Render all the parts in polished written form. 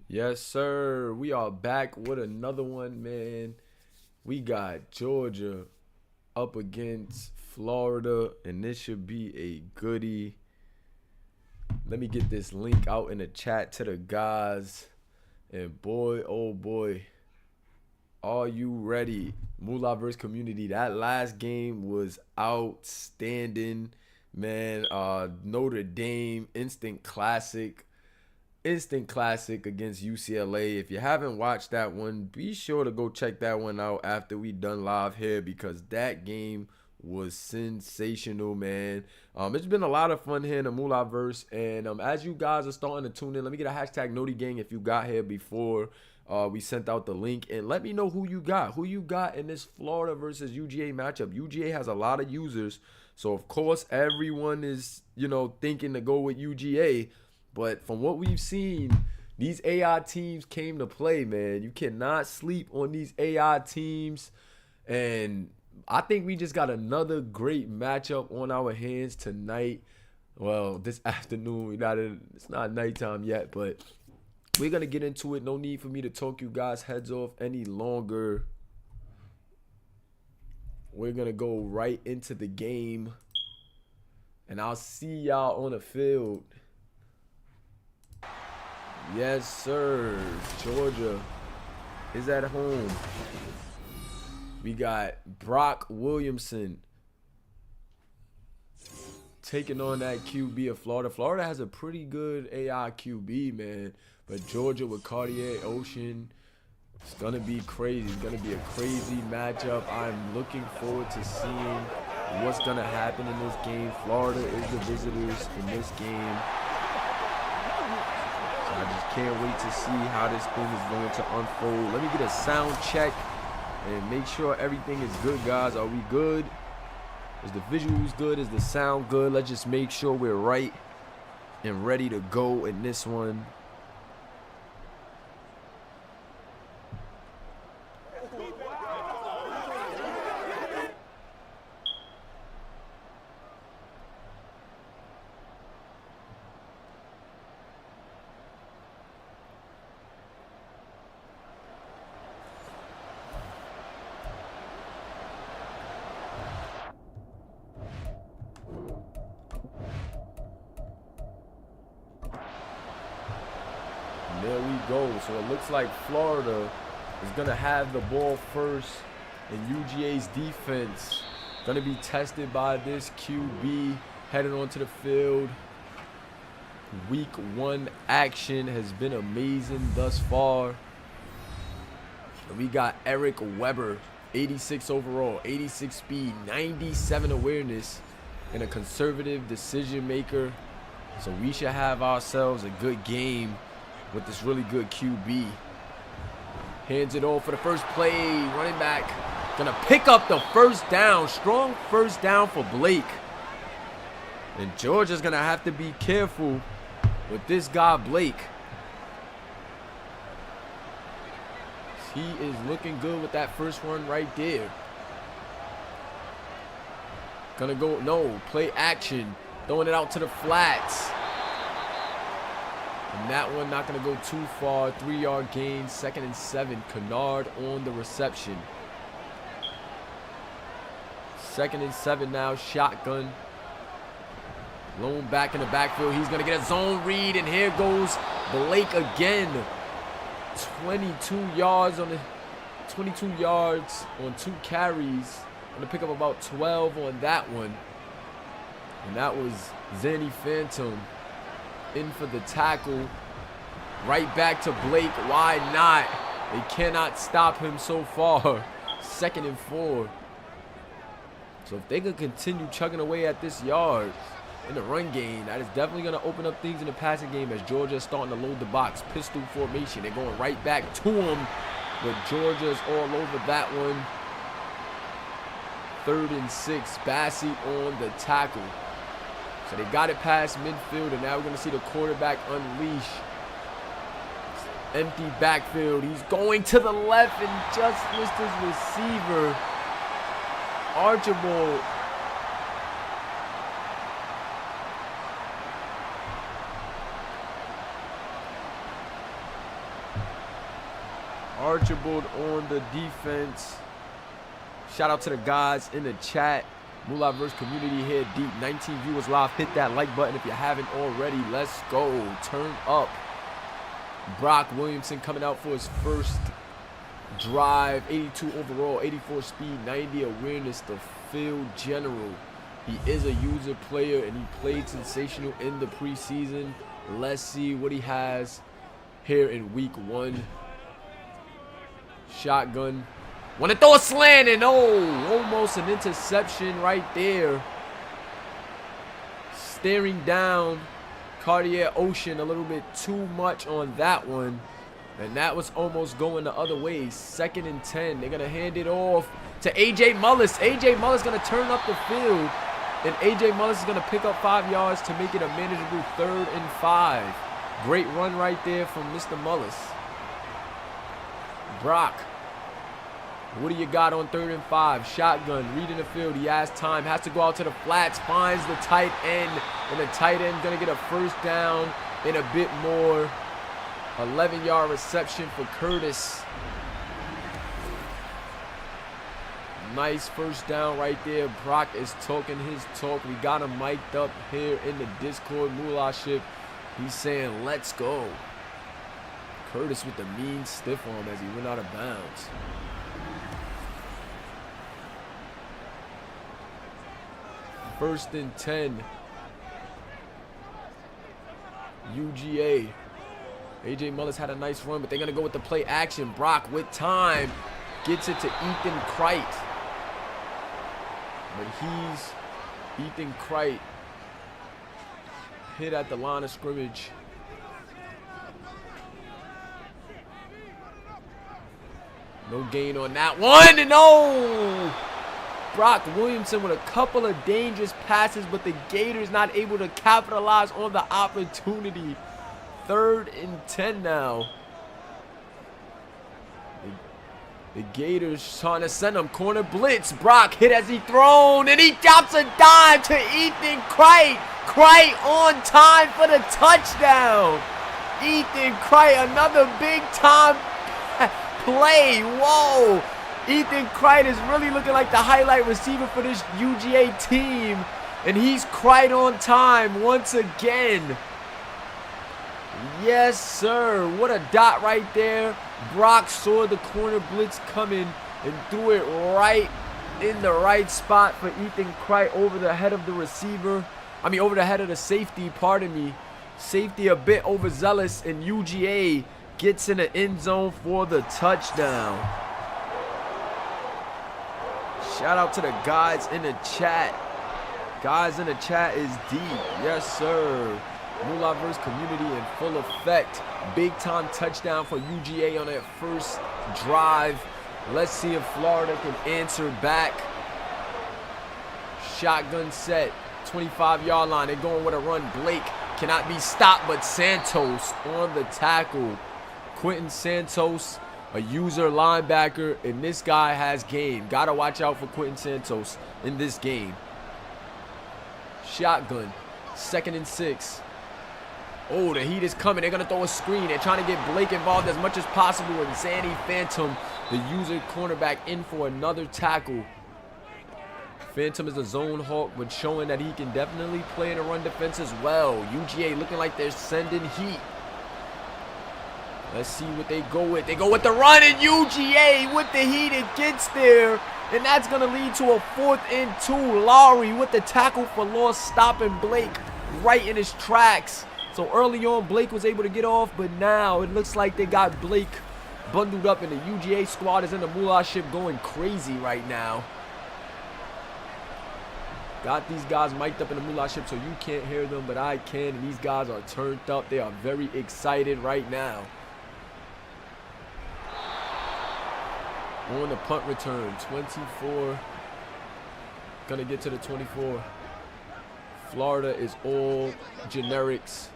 Yes, sir. We are back with another one, man. We got Georgia up against Florida, and this should be a goodie. Let me get this link out in the chat to the guys. And boy, oh boy, are you ready? Moolah versus community. That last game was outstanding, man. Notre Dame, instant classic against UCLA. If you haven't watched that one, be sure to go check that one out after we done live here because that game was sensational, man. It's been a lot of fun here in the Moolah verse, and as you guys are starting to tune in, let me get a hashtag Noti Gang if you got here before we sent out the link, and let me know who you got. Who you got in this Florida versus UGA matchup? UGA has a lot of users, so of course everyone is thinking to go with UGA. But from what we've seen, these AI teams came to play, man. You cannot sleep on these AI teams. And I think we just got another great matchup on our hands tonight. Well, this afternoon. It's not nighttime yet, but we're going to get into it. No need for me to talk you guys' heads off any longer. We're going to go right into the game. And I'll see y'all on the field. Yes, sir. Georgia is at home. We got Brock Williamson taking on that QB of Florida. Florida has a pretty good AI QB, man. But Georgia with Cartier Ocean, it's going to be crazy. It's going to be a crazy matchup. I'm looking forward to seeing what's going to happen in this game. Florida is the visitors in this game. I just can't wait to see how this thing is going to unfold. Let me get a sound check and make sure everything is good, guys. Are we good? Is the visuals good? Is the sound good? Let's just make sure we're right and ready to go in this one. There we go. So it looks like Florida is going to have the ball first, and UGA's defense going to be tested by this QB heading onto the field. Week 1 action has been amazing thus far. And we got Eric Weber, 86 overall, 86 speed, 97 awareness, and a conservative decision maker. So we should have ourselves a good game with this really good QB. Hands it off for the first play. Running back gonna pick up the first down. Strong first down for Blake. And Georgia's gonna have to be careful with this guy Blake. He is looking good with that first one right there. Gonna go, no, play action. Throwing it out to the flats. And that one not going to go too far. 3-yard gain, 2nd and 7. Kennard on the reception. 2nd and 7 now. Shotgun. Lone back in the backfield. He's going to get a zone read. And here goes Blake again. 22 yards on 2 carries. Going to pick up about 12 on that one. And that was Zanny Phantom in for the tackle. Right back to Blake. Why not? They cannot stop him so far. 2nd and 4. So if they can continue chugging away at this yard in the run game, that is definitely going to open up things in the passing game as Georgia is starting to load the box. Pistol formation. They're going right back to him. But Georgia's all over that one. 3rd and 6. Bassey on the tackle. So they got it past midfield, and now we're going to see the quarterback unleash. Empty backfield. He's going to the left and just missed his receiver. Archibald. Archibald on the defense. Shout out to the guys in the chat. Moolah versus community here deep. 19 viewers live. Hit that like button if you haven't already. Let's go. Turn up. Brock Williamson coming out for his first drive. 82 overall, 84 speed, 90 awareness. The field general. He is a user player and he played sensational in the preseason. Let's see what he has here in week 1. Shotgun. Want to throw a slant and almost an interception right there. Staring down Cartier Ocean a little bit too much on that one. And that was almost going the other way. 2nd and 10. They're going to hand it off to A.J. Mullis. A.J. Mullis going to turn up the field. And A.J. Mullis is going to pick up 5 yards to make it a manageable 3rd and 5. Great run right there from Mr. Mullis. Brock. What do you got on 3rd and 5? Shotgun, reading the field. He has time. Has to go out to the flats. Finds the tight end. And the tight end going to get a first down and a bit more. 11-yard reception for Curtis. Nice first down right there. Brock is talking his talk. We got him mic'd up here in the Discord Moolah ship. He's saying, let's go. Curtis with the mean stiff arm as he went out of bounds. First and 10. UGA. A.J. Mullis had a nice run, but they're going to go with the play action. Brock with time. Gets it to Ethan Kreit. But Ethan Kreit hit at the line of scrimmage. No gain on that one. And no! Brock Williamson with a couple of dangerous passes, but the Gators not able to capitalize on the opportunity. 3rd and 10 now. The Gators trying to send him corner blitz. Brock hit as he thrown, and he drops a dime to Ethan Kreit. Kreit on time for the touchdown. Ethan Kreit, another big time play. Whoa. Ethan Kreit is really looking like the highlight receiver for this UGA team. And he's Kreit on time once again. Yes, sir. What a dot right there. Brock saw the corner blitz coming and threw it right in the right spot for Ethan Kreit over the head of the receiver. Over the head of the safety, pardon me. Safety a bit overzealous, and UGA gets in the end zone for the touchdown. Shout out to the guys in the chat. Guys in the chat is deep. Yes, sir. Moolah versus community in full effect. Big time touchdown for UGA on that first drive. Let's see if Florida can answer back. Shotgun set. 25-yard line. They're going with a run. Blake cannot be stopped, but Santos on the tackle. Quentin Santos, a user linebacker, and this guy has game. Gotta watch out for Quentin Santos in this game. Shotgun. 2nd and 6. Oh, the heat is coming. They're going to throw a screen. They're trying to get Blake involved as much as possible. And Zanny Phantom, the user cornerback, in for another tackle. Phantom is a zone hawk, but showing that he can definitely play in a run defense as well. UGA looking like they're sending heat. Let's see what they go with. They go with the run, and UGA with the heat. It gets there. And that's going to lead to a 4th and 2. Lowry with the tackle for loss, stopping Blake right in his tracks. So early on, Blake was able to get off, but now it looks like they got Blake bundled up, and the UGA squad is in the Moolah ship going crazy right now. Got these guys mic'd up in the Moolah ship so you can't hear them, but I can, and these guys are turned up. They are very excited right now. On the punt return, 24. Gonna get to the 24. Florida is all generics.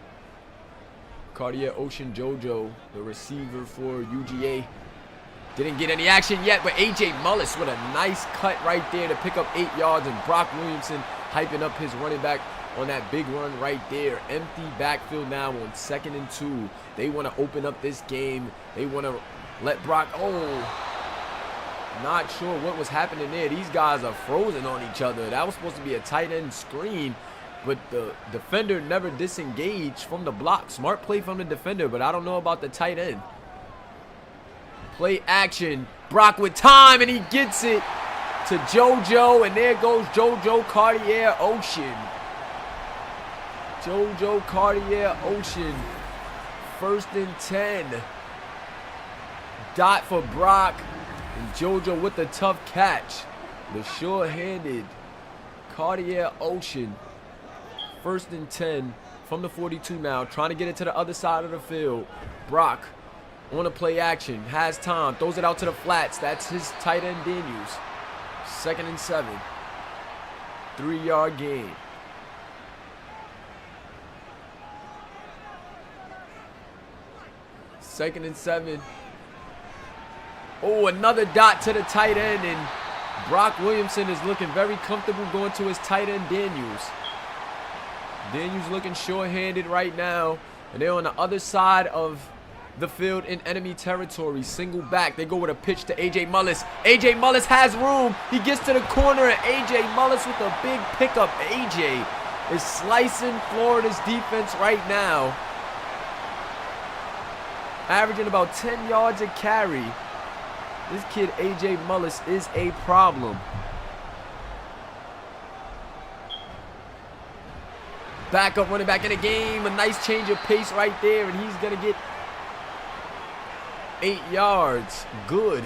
Cartier Ocean JoJo, the receiver for UGA. Didn't get any action yet, but A.J. Mullis with a nice cut right there to pick up 8 yards, and Brock Williamson hyping up his running back on that big run right there. Empty backfield now on 2nd and 2. They want to open up this game. They want to Let Brock, oh. Not sure what was happening there. These guys are frozen on each other. That was supposed to be a tight end screen, but the defender never disengaged from the block. Smart play from the defender, but I don't know about the tight end. Play action. Brock with time, and he gets it to JoJo, and there goes JoJo Cartier Ocean. JoJo Cartier Ocean. 1st and 10. Dot for Brock. And JoJo with the tough catch. The sure-handed Cartier Ocean. 1st and 10 from the 42 now. Trying to get it to the other side of the field. Brock on a play action. Has time. Throws it out to the flats. That's his tight end Daniels. 2nd and 7. 3-yard gain. Second and 7. Oh, another dot to the tight end, and Brock Williamson is looking very comfortable going to his tight end, Daniels. Daniels looking short-handed right now, and they're on the other side of the field in enemy territory. Single back. They go with a pitch to A.J. Mullis. A.J. Mullis has room. He gets to the corner, and A.J. Mullis with a big pickup. A.J. is slicing Florida's defense right now. Averaging about 10 yards a carry. This kid, A.J. Mullis, is a problem. Backup running back in the game. A nice change of pace right there, and he's going to get 8 yards. Good.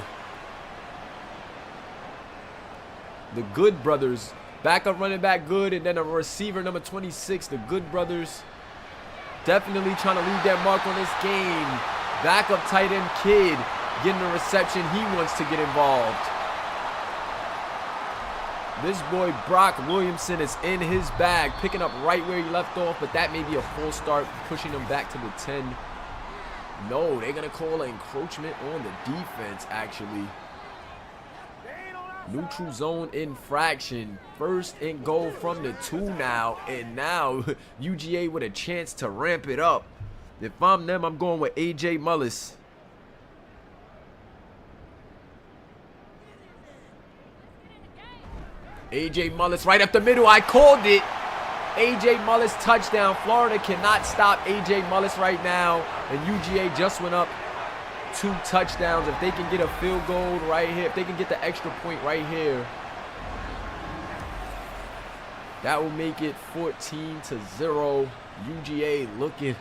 The Good brothers. Backup running back Good, and then a receiver, number 26. The Good brothers definitely trying to leave their mark on this game. Backup tight end Kid getting a reception. He wants to get involved. This boy Brock Williamson is in his bag, picking up right where he left off, but that may be a full start, pushing him back to the 10. No, they're going to call an encroachment on the defense, actually. Neutral zone infraction. 1st and goal from the 2 now, and now UGA with a chance to ramp it up. If I'm them, I'm going with A.J. Mullis. A.J. Mullis right up the middle. I called it. A.J. Mullis touchdown. Florida cannot stop A.J. Mullis right now. And UGA just went up 2 touchdowns. If they can get a field goal right here, if they can get the extra point right here, that will make it 14-0. UGA looking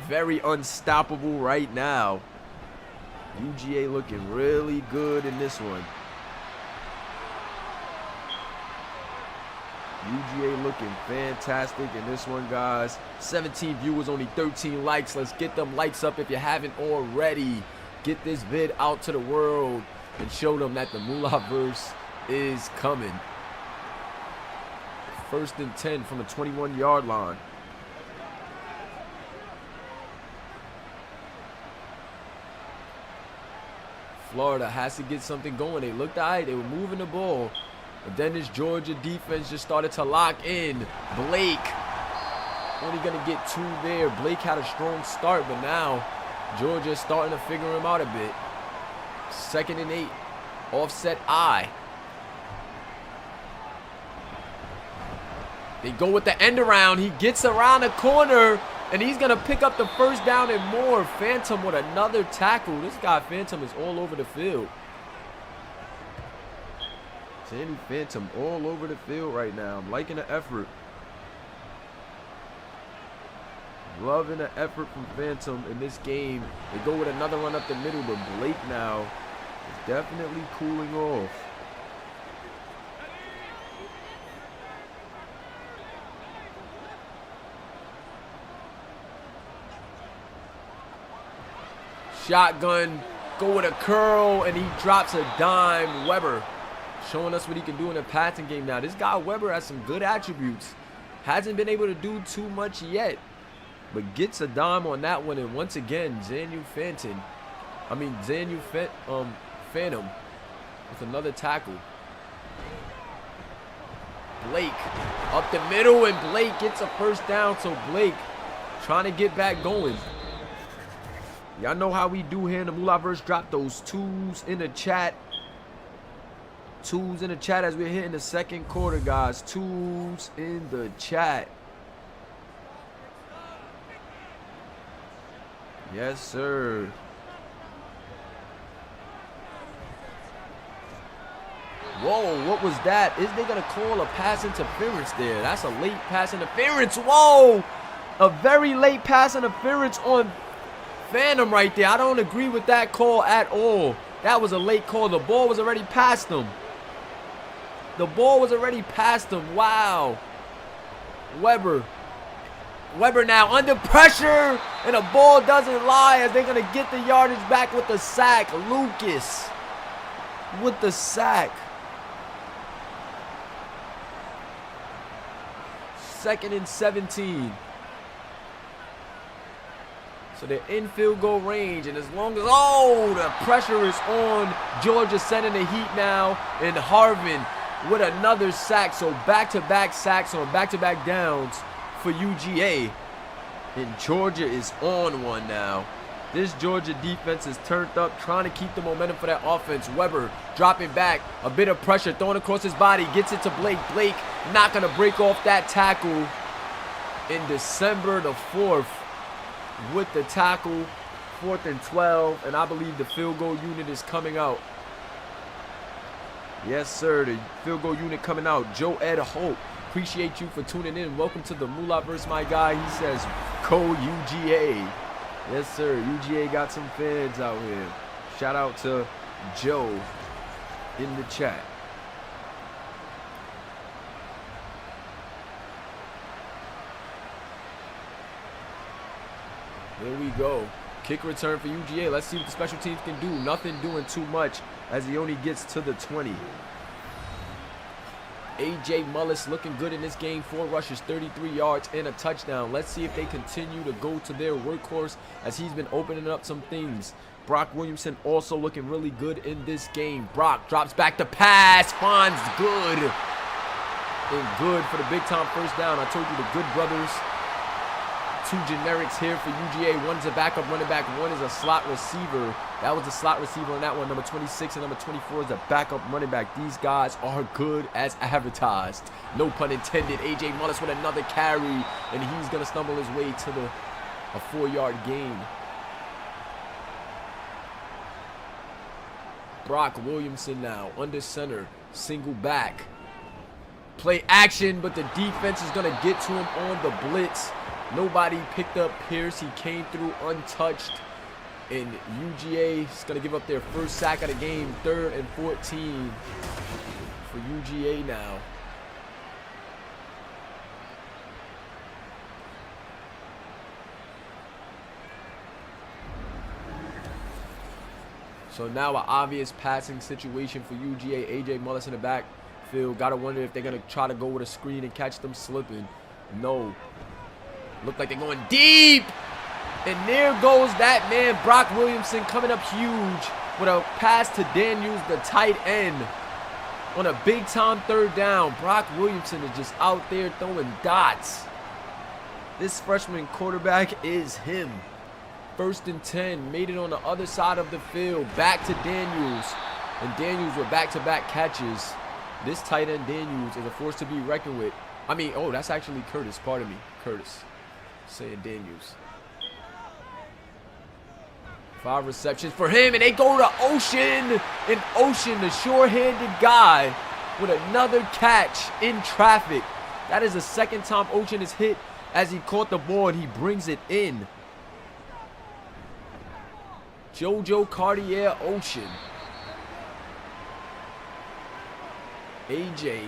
very unstoppable right now. UGA looking really good in this one. UGA looking fantastic in this one, guys. 17 viewers, only 13 likes. Let's get them likes up if you haven't already. Get this vid out to the world and show them that the Moolah-verse is coming. 1st and 10 from the 21-yard line. Florida has to get something going. They looked all right. They were moving the ball. But then this Georgia defense just started to lock in. Blake only going to get 2 there. Blake had a strong start, but now Georgia's starting to figure him out a bit. 2nd and 8. Offset I. They go with the end around. He gets around the corner, and he's going to pick up the 1st down and more. Phantom with another tackle. This guy, Phantom, is all over the field. Sandy Phantom all over the field right now. I'm liking the effort. Loving the effort from Phantom in this game. They go with another run up the middle, but Blake now is definitely cooling off. Shotgun, go with a curl, and he drops a dime. Weber showing us what he can do in a passing game now. This guy Weber has some good attributes. Hasn't been able to do too much yet, but gets a dime on that one. And once again, Xanu Phantom with another tackle. Blake up the middle, and Blake gets a 1st down. So Blake trying to get back going. Y'all know how we do here in the Moolahverse. Drop those twos in the chat. Twos in the chat as we're hitting the second quarter, guys. Twos in the chat. Yes, sir. Whoa, what was that? Is they going to call a pass interference there? That's a late pass interference. Whoa! A very late pass interference on Phantom right there. I don't agree with that call at all. That was a late call. The ball was already past him. The ball was already past him. Wow. Weber now under pressure. And the ball doesn't lie as they're going to get the yardage back with the sack. Lucas with the sack. 2nd and 17. So they're in field goal range, and as long as, oh, the pressure is on, Georgia sending the heat now, and Harvin with another sack. So back-to-back sacks on back-to-back downs for UGA, and Georgia is on one now. This Georgia defense is turned up, trying to keep the momentum for that offense. Weber dropping back, a bit of pressure, throwing across his body, gets it to Blake. Blake not going to break off that tackle in December the 4th. With the tackle, 4th and 12, and I believe the field goal unit is coming out. Yes, sir, the field goal unit coming out. Joe Ed Hope, appreciate you for tuning in. Welcome to the Moolahverse, my guy. He says, go UGA. Yes, sir, UGA got some fans out here. Shout out to Joe in the chat. There we go. Kick return for UGA. Let's see what the special teams can do. Nothing doing too much as he only gets to the 20. A.J. Mullis looking good in this game. 4 rushes, 33 yards, and a touchdown. Let's see if they continue to go to their workhorse as he's been opening up some things. Brock Williamson also looking really good in this game. Brock drops back the pass. Finds good. And good for the big-time first down. I told you the Good brothers. 2 generics here for UGA. One's a backup running back. One is a slot receiver. That was a slot receiver on that one. Number 26 and number 24 is a backup running back. These guys are good as advertised. No pun intended. A.J. Mullis with another carry. And he's going to stumble his way to a 4-yard gain. Brock Williamson now under center. Single back. Play action, but the defense is going to get to him on the blitz. Nobody picked up Pierce. He came through untouched. And UGA is going to give up their first sack of the game. 3rd and 14 for UGA now. So now an obvious passing situation for UGA. A.J. Mullis in the backfield. Got to wonder if they're going to try to go with a screen and catch them slipping. No. Look like they're going deep. And there goes that man, Brock Williamson, coming up huge with a pass to Daniels, the tight end, on a big-time 3rd down. Brock Williamson is just out there throwing dots. This freshman quarterback is him. 1st and 10. Made it on the other side of the field. Back to Daniels. And Daniels with back-to-back catches. This tight end, Daniels, is a force to be reckoned with. I mean, oh, that's actually Curtis. Pardon me. Curtis. Saying Daniels. 5 receptions for him, and they go to Ocean. And Ocean, the sure-handed guy, with another catch in traffic. That is the 2nd time Ocean has hit as he caught the ball, and he brings it in. JoJo Cartier Ocean. AJ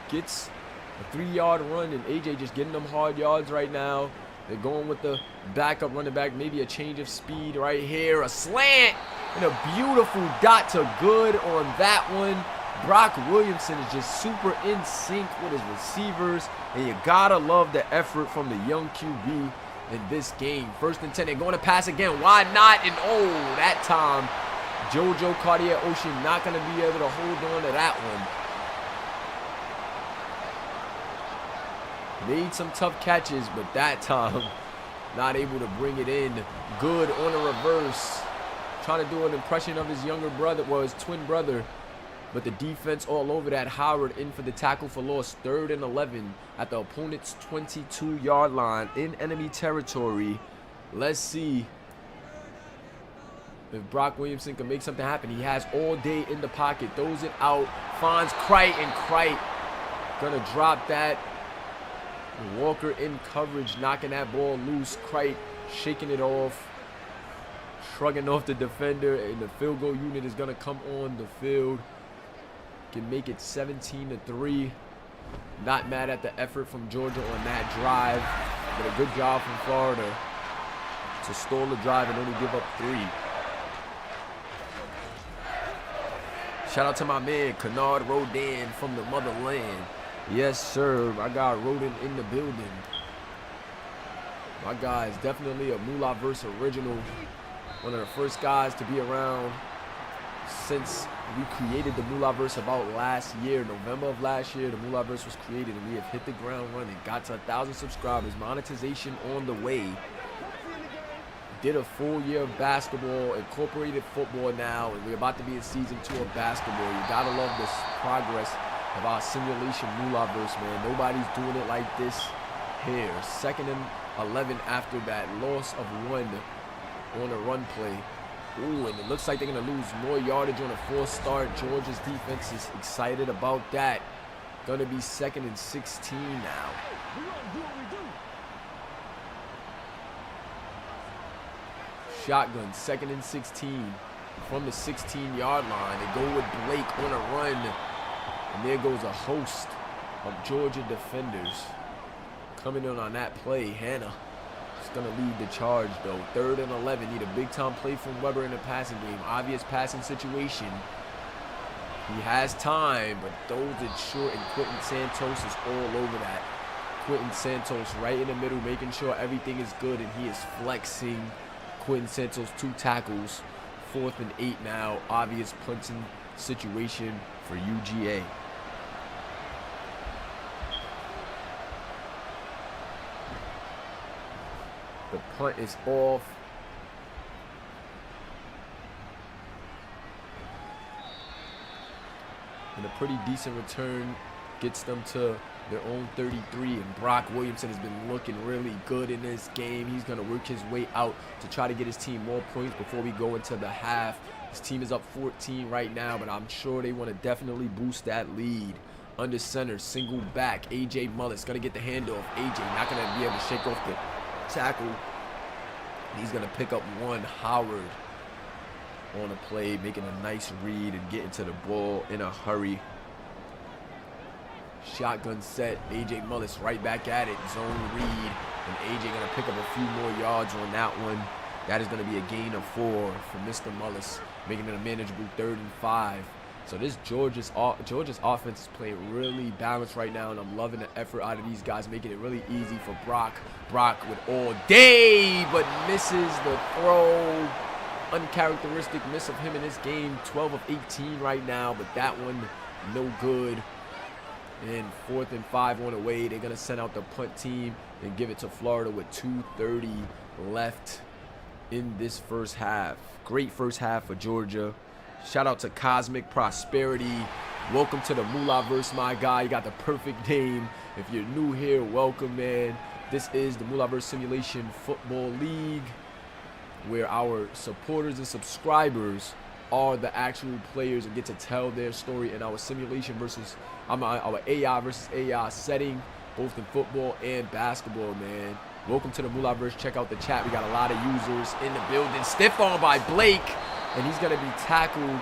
gets a 3-yard run, and AJ just getting them hard yards right now. They're going with the backup running back, maybe a change of speed right here. A slant and a beautiful dot to good on that one. Brock Williamson is just super in sync with his receivers, and you gotta love the effort from the young QB in this game. 1st and 10, they're going to pass again. Why not? And oh, that time, JoJo Cartier Ocean not gonna be able to hold on to that one. Made some tough catches, but that time, not able to bring it in. Good on a reverse. Trying to do an impression of his younger brother, well, his twin brother. But the defense all over that. Howard in for the tackle for loss. 3rd and 11 at the opponent's 22-yard line in enemy territory. Let's see if Brock Williamson can make something happen. He has all day in the pocket. Throws it out. Finds Crite, and Crite gonna drop that. Walker in coverage, knocking that ball loose. Crite shaking it off. Shrugging off the defender, and the field goal unit is gonna come on the field. Can make it 17-3. Not mad at the effort from Georgia on that drive, but a good job from Florida to stall the drive and only give up 3. Shout out to my man, Kennard Rodin from the motherland. Yes, sir. My guy Rodin in the building. My guy is definitely a Moolahverse original. One of the first guys to be around since we created the Moolahverse about last year. November of last year, the Moolahverse was created, and we have hit the ground running. Got to 1,000 subscribers. Monetization on the way. Did a full year of basketball, incorporated football now, and we're about to be in season 2 of basketball. You gotta love this progress of our simulation Moolahverse, man. Nobody's doing it like this here. 2nd and 11 after that loss of 1 on a run play. Ooh, and it looks like they're going to lose more yardage on a 4th start. Georgia's defense is excited about that. Going to be 2nd and 16 now. Shotgun, 2nd and 16 from the 16-yard line. They go with Blake on a run. And there goes a host of Georgia defenders coming in on that play. Hannah is going to lead the charge, though. 3rd and 11. Need a big-time play from Weber in the passing game. Obvious passing situation. He has time, but throws it short, and Quentin Santos is all over that. Quentin Santos right in the middle, making sure everything is good, and he is flexing. Quentin Santos 2 tackles. 4th and 8 now. Obvious punting situation for UGA. The punt is off. And a pretty decent return gets them to their own 33. And Brock Williamson has been looking really good in this game. He's going to work his way out to try to get his team more points before we go into the half. His team is up 14 right now, but I'm sure they want to definitely boost that lead. Under center, single back. A.J. Mullis going to get the handoff. A.J. not going to be able to shake off the tackle. He's going to pick up 1. Howard on a play, making a nice read and getting to the ball in a hurry. Shotgun set. A.J. Mullis right back at it. Zone read. And A.J. going to pick up a few more yards on that one. That is going to be a gain of 4 for Mr. Mullis, making it a manageable 3rd and 5. So this Georgia's offense is playing really balanced right now, and I'm loving the effort out of these guys, making it really easy for Brock. Brock with all day, but misses the throw. Uncharacteristic miss of him in this game. 12 of 18 right now, but that one no good. And 4th and 5 on the way. They're going to send out the punt team and give it to Florida with 2:30 left in this first half. Great first half for Georgia. Shout out to Cosmic Prosperity. Welcome to the Moolahverse, my guy. You got the perfect name. If you're new here, welcome, man. This is the Moolahverse Simulation Football League, where our supporters and subscribers are the actual players and get to tell their story in our simulation versus our AI versus AI setting, both in football and basketball, man. Welcome to the Moolahverse. Check out the chat. We got a lot of users in the building. Stiff arm by Blake, and he's going to be tackled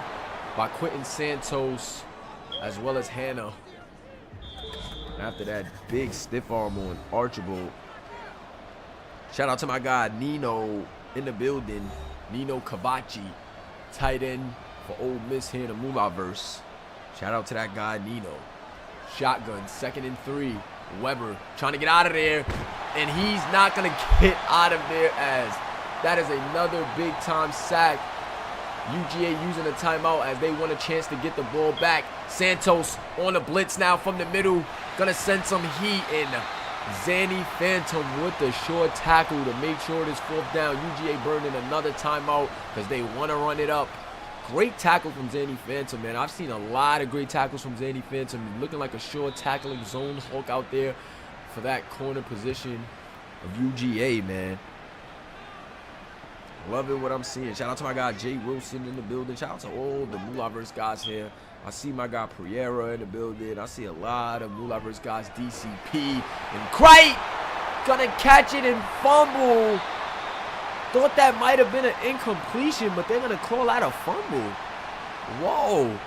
by Quentin Santos as well as Hannah. After that big stiff arm on Archibald. Shout out to my guy Nino in the building. Nino Cavacci, tight end for Ole Miss here in the Moolahverse. Shout out to that guy Nino. Shotgun, 2nd and 3. Weber trying to get out of there, and he's not going to get out of there, as that is another big-time sack. UGA using a timeout as they want a chance to get the ball back. Santos on the blitz now from the middle. Going to send some heat in. Zanny Phantom with the short tackle to make sure it is 4th down. UGA burning another timeout because they want to run it up. Great tackle from Zanny Phantom, man. I've seen a lot of great tackles from Zanny Phantom. Looking like a short tackling zone hawk out there for that corner position of UGA, man. Loving what I'm seeing. Shout out to my guy Jay Wilson in the building. Shout out to all the Moulaverse guys here. I see my guy Priera in the building. I see a lot of Moulaverse guys. DCP and Crite gonna catch it and fumble. Thought that might have been an incompletion, but they're gonna call out a fumble. Whoa.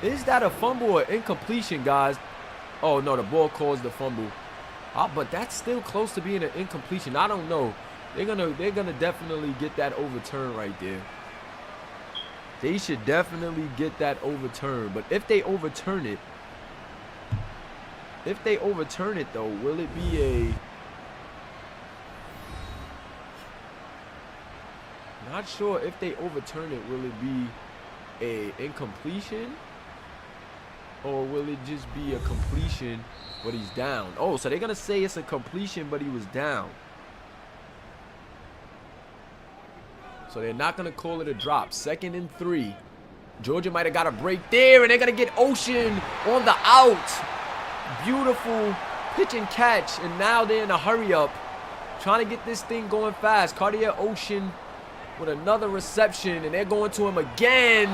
Is that a fumble or incompletion, guys? Oh no, the ball caused the fumble. But that's still close to being an incompletion. I don't know. They're gonna definitely get that overturned right there. They should definitely get that overturned. But if they overturn it, though, will it be a... Not sure if they overturn it, will it be a incompletion? Or will it just be a completion, but he's down? Oh, so they're going to say it's a completion, but he was down. So they're not going to call it a drop. 2nd and 3. Georgia might have got a break there, and they're going to get Ocean on the out. Beautiful pitch and catch, and now they're in a hurry up. Trying to get this thing going fast. Cartier Ocean with another reception, and they're going to him again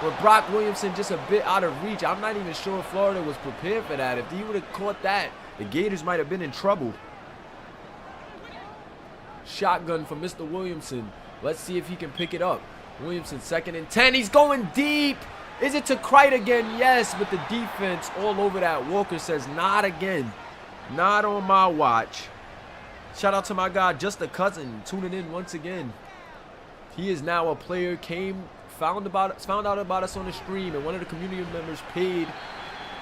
with Brock Williamson just a bit out of reach. I'm not even sure Florida was prepared for that. If he would have caught that, the Gators might have been in trouble. Shotgun for Mr. Williamson. Let's see if he can pick it up. Williamson, 2nd and 10. He's going deep. Is it to Crite again? Yes, but the defense all over that. Walker says, not again. Not on my watch. Shout out to my guy, Just a Cousin, tuning in once again. He is now a player, found out about us on the stream, and one of the community members paid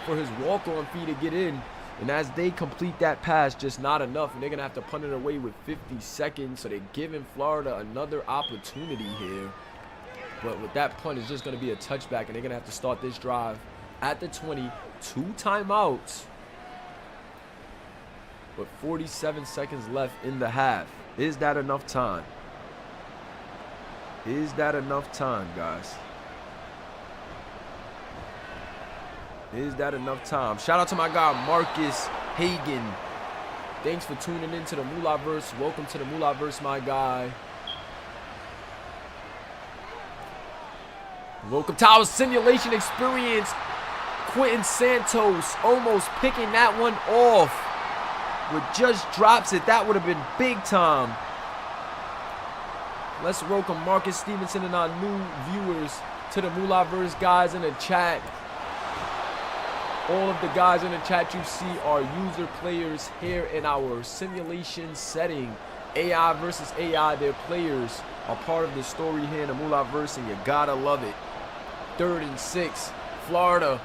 for his walk-on fee to get in. And as they complete that pass, just not enough, and they're going to have to punt it away with 50 seconds. So they're giving Florida another opportunity here. But with that punt, it's just going to be a touchback, and they're going to have to start this drive at the 20. 2 timeouts. But 47 seconds left in the half. Is that enough time? Is that enough time, guys? Is that enough time? Shout out to my guy, Marcus Hagan. Thanks for tuning in to the Moulaverse. Welcome to the Moulaverse, my guy. Welcome to our simulation experience. Quentin Santos almost picking that one off. But just drops it. That would have been big time. Let's welcome Marcus Stevenson and our new viewers to the Moulaverse guys in the chat. All of the guys in the chat you see are user players here in our simulation setting. AI versus AI, their players are part of the story here in the Moulaverse, and you gotta love it. 3rd and 6. Florida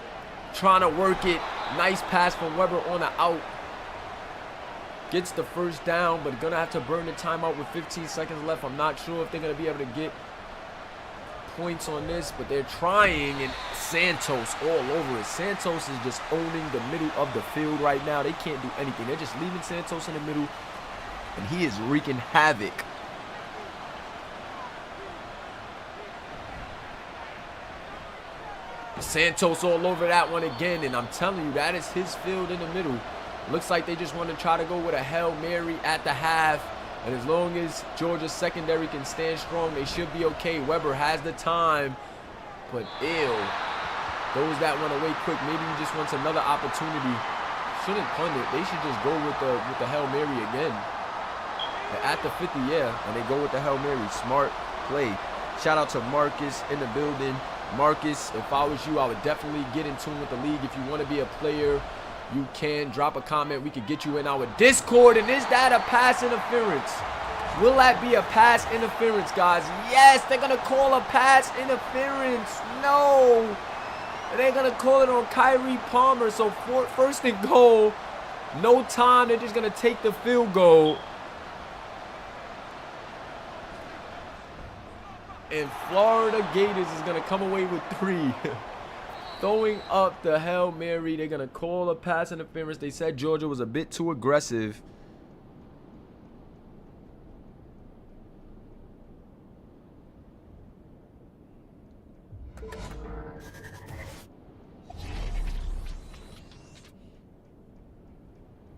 trying to work it. Nice pass from Weber on the out. Gets the 1st down, but gonna have to burn the timeout with 15 seconds left. I'm not sure if they're gonna be able to get points on this, but they're trying, and Santos all over it. Santos is just owning the middle of the field right now. They can't do anything. They're just leaving Santos in the middle, and he is wreaking havoc. Santos all over that one again, and I'm telling you, that is his field in the middle. Looks like they just want to try to go with a Hail Mary at the half. And as long as Georgia's secondary can stand strong, they should be okay. Weber has the time, but throws that one away quick. Maybe he just wants another opportunity. Shouldn't punt it. They should just go with the Hail Mary again. They're at the 50, yeah, and they go with the Hail Mary. Smart play. Shout out to Marcus in the building. Marcus, if I was you, I would definitely get in tune with the league. If you want to be a player, you can drop a comment. We could get you in our Discord. And is that a pass interference? Will that be a pass interference, guys? Yes, they're going to call a pass interference. No. They're going to call it on Kyrie Palmer. So 1st and goal. No time. They're just going to take the field goal. And Florida Gators is going to come away with 3. throwing up the Hail Mary. They're going to call a pass interference. They said Georgia was a bit too aggressive.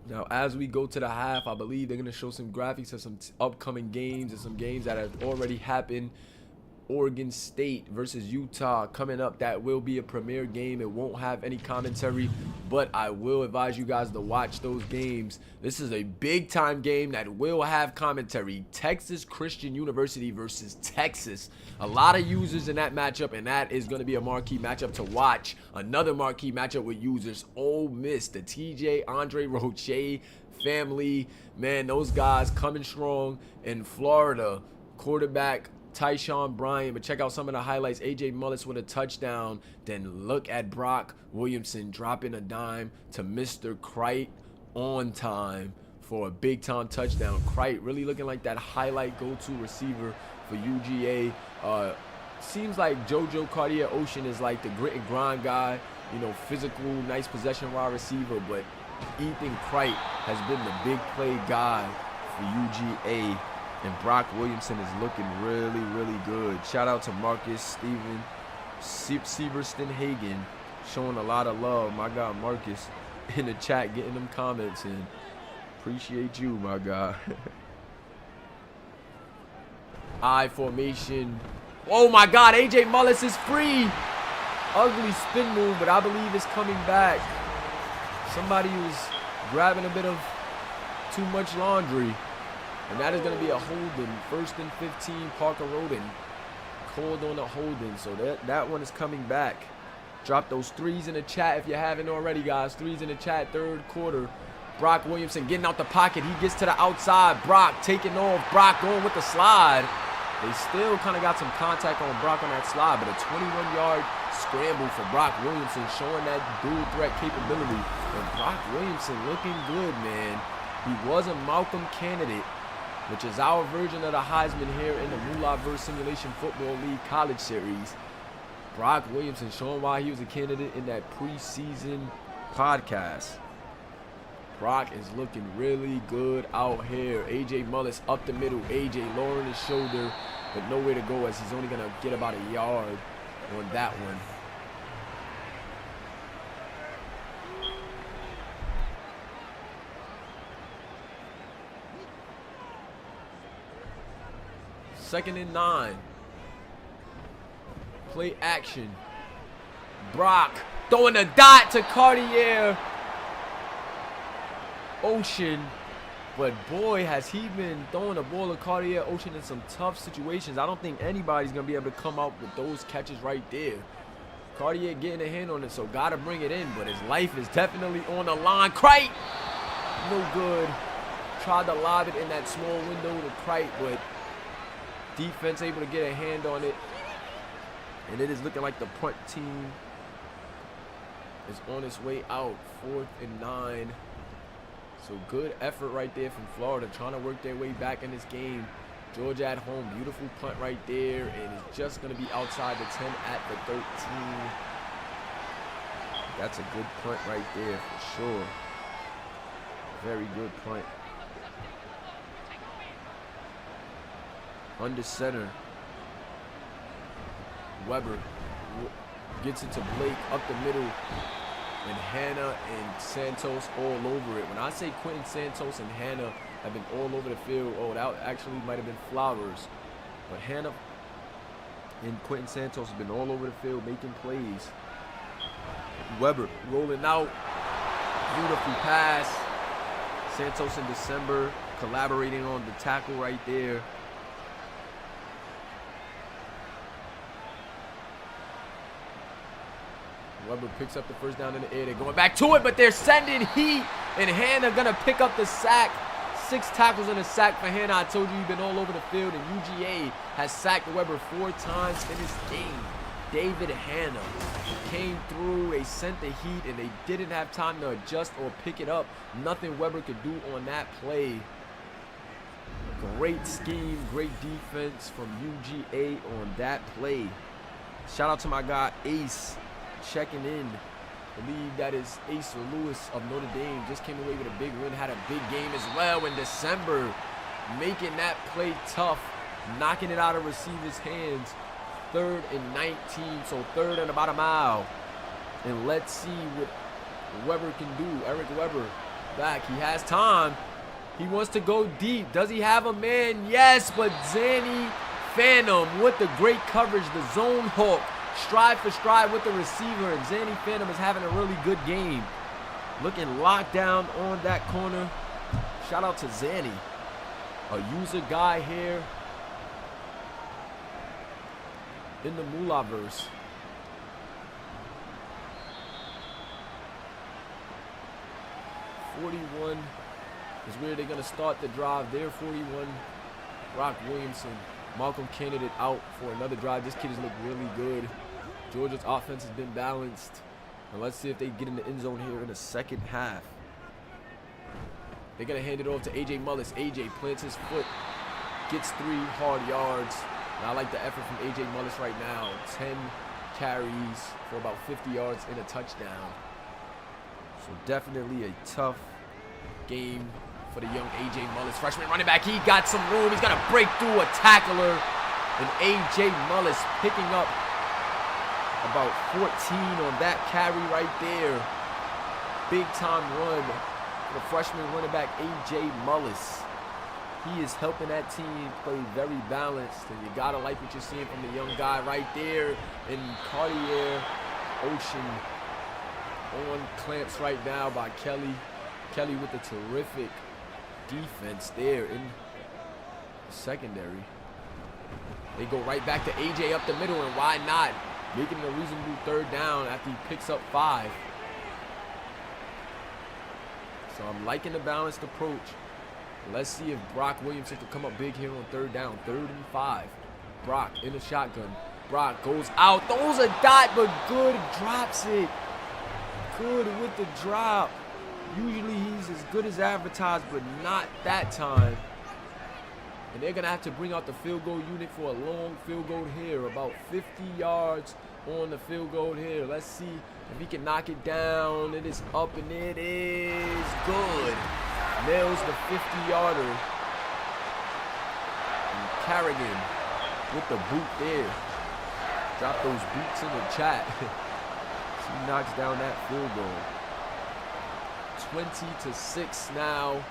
Now, as we go to the half, I believe they're going to show some graphics of some upcoming games and some games that have already happened. Oregon State versus Utah coming up. That will be a premier game. It won't have any commentary, but I will advise you guys to watch those games. This is a big time game that will have commentary. Texas Christian University versus Texas. A lot of users in that matchup, and that is going to be a marquee matchup to watch. Another marquee matchup with users. Ole Miss, the TJ Andre Roche family. Man, those guys coming strong in Florida. Quarterback Tyshawn Bryant, but check out some of the highlights. AJ Mullis with a touchdown. Then look at Brock Williamson dropping a dime to Mr. Crite on time for a big time touchdown. Crite really looking like that highlight go-to receiver for UGA. Seems like JoJo Cartier-Ocean is like the grit and grind guy, you know, physical, nice possession wide receiver, but Ethan Crite has been the big play guy for UGA. And Brock Williamson is looking really, really good. Shout out to Marcus Steven Severston Hagen, showing a lot of love. My guy Marcus in the chat getting them comments in. Appreciate you, my guy. I formation. Oh my God, AJ Mullis is free. Ugly spin move, but I believe it's coming back. Somebody was grabbing a bit of too much laundry. And that is going to be a holding. 1st and 15, Parker Roden called on a holding. So that one is coming back. Drop those threes in the chat if you haven't already, guys. Threes in the chat, third quarter. Brock Williamson getting out the pocket. He gets to the outside. Brock taking off. Brock going with the slide. They still kind of got some contact on Brock on that slide, but a 21-yard scramble for Brock Williamson, showing that dual threat capability. And Brock Williamson looking good, man. He was a Malcolm candidate, which is our version of the Heisman here in the Moolahverse Simulation Football League College Series. Brock Williamson showing why he was a candidate in that preseason podcast. Brock is looking really good out here. AJ Mullis up the middle. AJ lowering his shoulder, but nowhere to go as he's only going to get about a yard on that one. Second and 9. Play action. Brock throwing a dot to Cartier Ocean. But boy, has he been throwing the ball to Cartier Ocean in some tough situations. I don't think anybody's going to be able to come out with those catches right there. Cartier getting a hand on it, so got to bring it in. But his life is definitely on the line. Crite! No good. Tried to lob it in that small window to Crite, but defense able to get a hand on it. And it is looking like the punt team is on its way out. 4th and 9. So good effort right there from Florida, trying to work their way back in this game. Georgia at home, beautiful punt right there, and it's just going to be outside the 10 at the 13. That's a good punt right there for sure. Very good punt. Under center. Weber gets it to Blake up the middle. And Hannah and Santos all over it. When I say Quentin Santos and Hannah have been all over the field, oh, that actually might have been Flowers. But Hannah and Quentin Santos have been all over the field making plays. Weber rolling out. Beautiful pass. Santos in December collaborating on the tackle right there. Weber picks up the first down in the air. They're going back to it, but they're sending heat. And Hannah going to pick up the sack. 6 tackles and a sack for Hannah. I told you he's been all over the field. And UGA has sacked Weber 4 times in this game. David Hannah came through. They sent the heat, and they didn't have time to adjust or pick it up. Nothing Weber could do on that play. Great scheme, great defense from UGA on that play. Shout out to my guy Ace checking in. I believe that is Asa Lewis of Notre Dame. Just came away with a big win. Had a big game as well in December. Making that play tough. Knocking it out of receivers' hands. 3rd and 19. So 3rd and about a mile. And let's see what Weber can do. Eric Weber back. He has time. He wants to go deep. Does he have a man? Yes, but Zanny Phantom with the great coverage. The zone hook. Stride for stride with the receiver. And Zanny Phantom is having a really good game. Looking locked down on that corner. Shout out to Zanny. A user guy here in the Moolahverse. .41 is where they're going to start the drive. They're 41. Brock Williamson, Malcolm candidate out for another drive. This kid has looked really good. Georgia's offense has been balanced. And let's see if they get in the end zone here in the second half. They're going to hand it off to A.J. Mullis. A.J. plants his foot, gets 3 hard yards. And I like the effort from A.J. Mullis right now. 10 carries for about 50 yards and a touchdown. So definitely a tough game for the young A.J. Mullis. Freshman running back, he got some room. He's going to break through a tackler. And A.J. Mullis picking up about 14 on that carry right there. Big time run for the freshman running back A.J. Mullis. He is helping that team play very balanced. And you got to like what you're seeing from the young guy right there in Cartier Ocean. On clamps right now by Kelly. Kelly with a terrific defense there in the secondary. They go right back to AJ up the middle, and why not? Making it a reasonable 3rd down after he picks up 5. So I'm liking the balanced approach. Let's see if Brock Williamson can come up big here on 3rd down. 3rd and 5. Brock in the shotgun. Brock goes out. Throws a dot, but good. Drops it. Good with the drop. Usually he's as good as advertised, but not that time. And they're going to have to bring out the field goal unit for a long field goal here. About 50 yards on the field goal here. Let's see if he can knock it down. It is up, and it is good. Nails the 50-yarder. And Carrigan with the boot there. Drop those boots in the chat. He knocks down that field goal. 20-6 now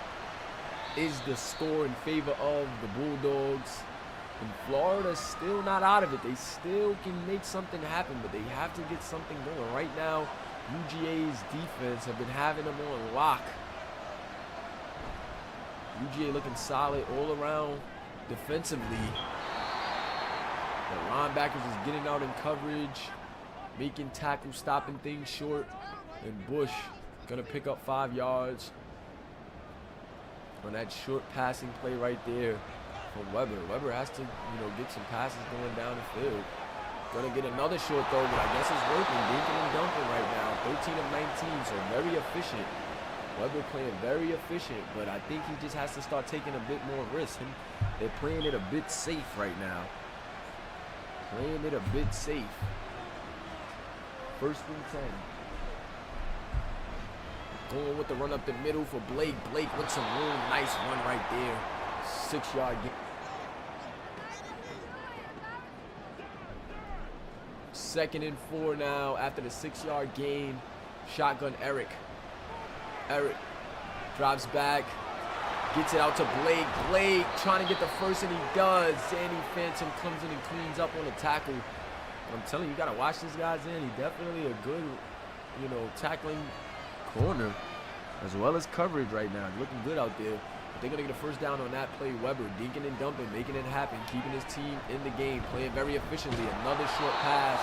is the score in favor of the Bulldogs. And Florida's still not out of it. They still can make something happen, but they have to get something going. Right now, UGA's defense have been having them on lock. UGA looking solid all around defensively. The linebackers is getting out in coverage, making tackles, stopping things short. And Bush gonna pick up 5 yards on that short passing play right there for Weber. Weber has to, get some passes going down the field. Gonna get another short throw, but I guess it's working. Dinking and dumping right now. 13 of 19, so very efficient. Weber playing very efficient, but I think he just has to start taking a bit more risk. They're playing it a bit safe right now. Playing it a bit safe. 1st and 10. Going with the run up the middle for Blake. Blake with some room. Nice run right there. 6-yard gain. 2nd and 4 now after the 6-yard gain. Shotgun Eric. Eric drops back. Gets it out to Blake. Blake trying to get the first, and he does. Zanny Phantom comes in and cleans up on the tackle. I'm telling you, you got to watch this guy, Zanny. Definitely a good, tackling corner, as well as coverage right now. Looking good out there. But they're going to get a 1st down on that play. Weber dinking and dumping, making it happen, keeping his team in the game, playing very efficiently. Another short pass.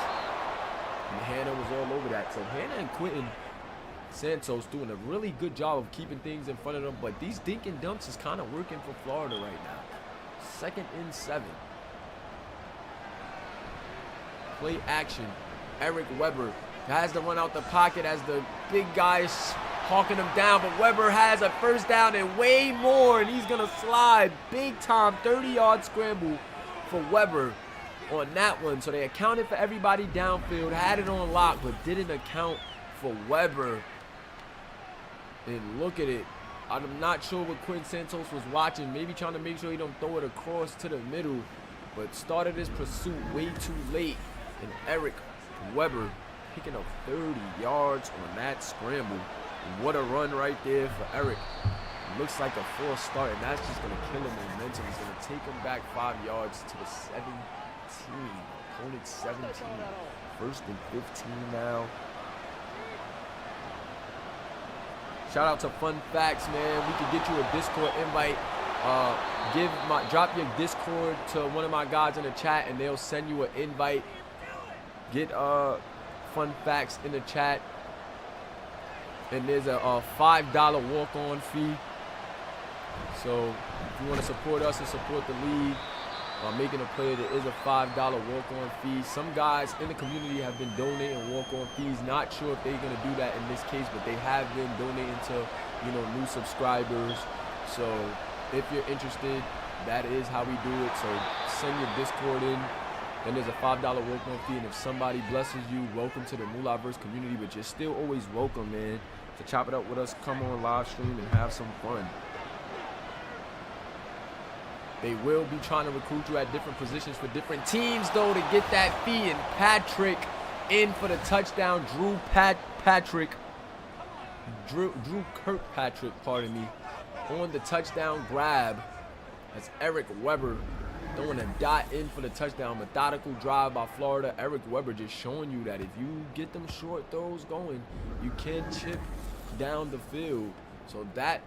And Hannah was all over that. So Hannah and Quentin Santos doing a really good job of keeping things in front of them. But these dink and dumps is kind of working for Florida right now. 2nd and 7. Play action. Eric Weber has to run out the pocket as the big guys hawking him down, but Weber has a 1st down and way more, and he's going to slide big time. 30-yard scramble for Weber. on that one. So they accounted for everybody downfield, had it on lock, but didn't account for Weber. And look at it. I'm not sure what Quinn Santos was watching. Maybe trying to make sure he don't throw it across to the middle. But started his pursuit way too late. And Eric Weber picking up 30 yards on that scramble. And what a run right there for Eric. Looks like a false start, and that's just going to kill him momentum. It's going to take him back 5 yards to the 17. Opponent 17. First and 15 now. Shout out to Fun Facts, man. We could get you a Discord invite. Drop your Discord to one of my guys in the chat, and they'll send you an invite. Get Fun Facts in the chat. And there's a $5 walk-on fee. So if you want to support us and support the league, making a play, there is a $5 walk-on fee. Some guys in the community have been donating walk-on fees. Not sure if they're gonna do that in this case, but they have been donating to, new subscribers. So if you're interested, that is how we do it. So send your Discord in. Then there's a $5 walk-on fee, and if somebody blesses you, welcome to the Moolahverse community. But you're still always welcome, man, to chop it up with us, come on live stream, and have some fun. They will be trying to recruit you at different positions for different teams, though, to get that fee. And Patrick in for the touchdown. Drew Kirkpatrick, pardon me, on the touchdown grab. That's Eric Weber throwing a dot in for the touchdown. Methodical drive by Florida. Eric Weber just showing you that if you get them short throws going, you can chip down the field. So that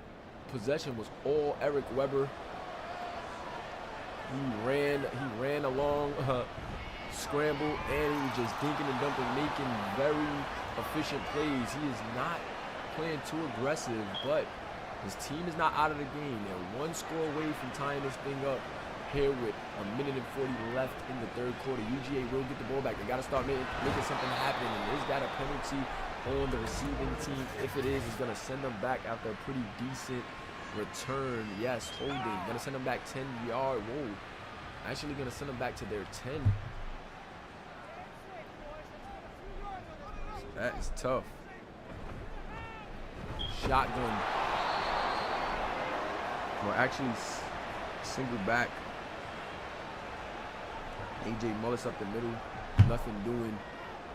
possession was all Eric Weber. He ran along, scrambled, and he was just dinking and dumping, making very efficient plays. He is not playing too aggressive, but his team is not out of the game. They're one score away from tying this thing up here with 1:40 left in the third quarter. UGA will get the ball back. They got to start making something happen. And is that a penalty on the receiving team? If it is, it's going to send them back after a pretty decent return. Yes, holding. Going to send them back 10 yards. Whoa. Actually going to send them back to their 10. So that is tough. Shotgun. Well, actually single back. AJ Mullis up the middle. Nothing doing.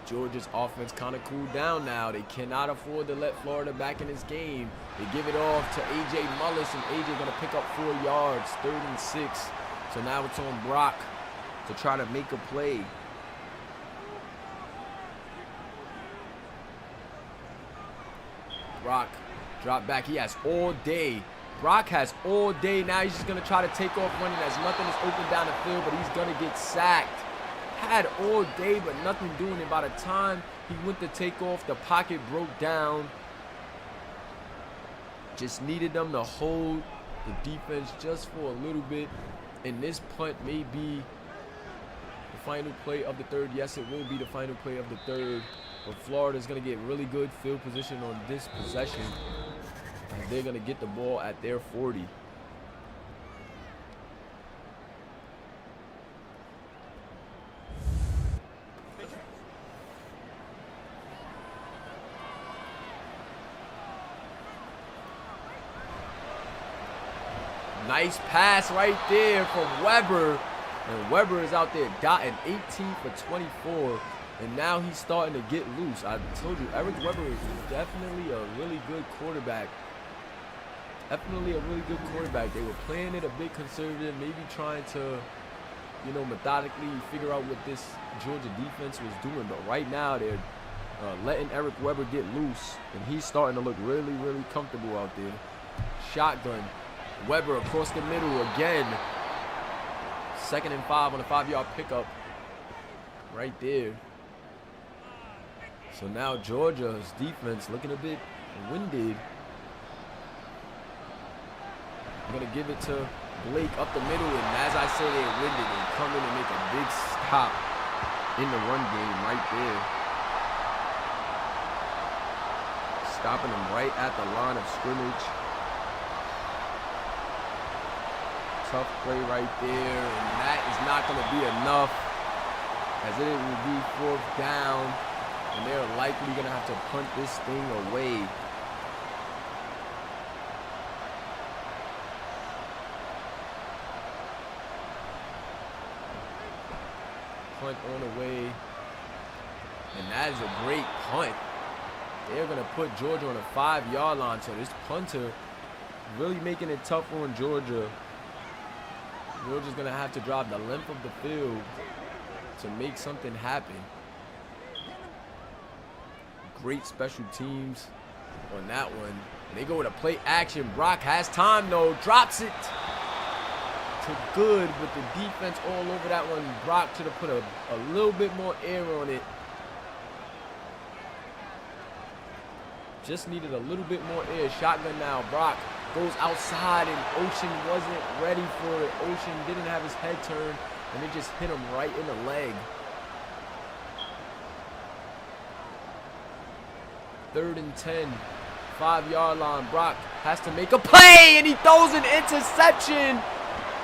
Georgia's offense kind of cooled down now. They cannot afford to let Florida back in this game. They give it off to A.J. Mullis, and A.J. going to pick up 4 yards, 3rd and 6. So now it's on Brock to try to make a play. Brock, drop back. He has all day. Brock has all day. Now he's just going to try to take off running as nothing is open down the field, but he's going to get sacked. Had all day, but nothing doing it. By the time he went to take off, the pocket broke down. Just needed them to hold the defense just for a little bit. And this punt may be the final play of the third. Yes, it will be the final play of the third. But Florida's going to get really good field position on this possession. And they're going to get the ball at their 40. Nice pass right there from Weber. And Weber is out there dotting 18 for 24. And now he's starting to get loose. I told you, Eric Weber is definitely a really good quarterback. Definitely a really good quarterback. They were playing it a bit conservative, maybe trying to, methodically figure out what this Georgia defense was doing. But right now, they're letting Eric Weber get loose. And he's starting to look really, really comfortable out there. Shotgun. Weber across the middle again. 2nd and 5 on a 5-yard pickup. Right there. So now Georgia's defense looking a bit winded. I'm going to give it to Blake up the middle. And as I say, they're winded. They come in and make a big stop in the run game right there. Stopping them right at the line of scrimmage. Tough play right there, and that is not going to be enough. as it will be 4th down, and they're likely going to have to punt this thing away. Punt on the way, and that is a great punt. They're going to put Georgia on a 5-yard line, so this punter really making it tough on Georgia. Georgia's going to have to drive the length of the field to make something happen. Great special teams on that one. And they go with a play action. Brock has time though, drops it to good, but the defense all over that one. Brock should have put a little bit more air on it. Just needed a little bit more air. Shotgun now. Brock goes outside, and Ocean wasn't ready for it. Ocean didn't have his head turned, and it just hit him right in the leg. 3rd and 10. 5-yard line. Brock has to make a play, and he throws an interception,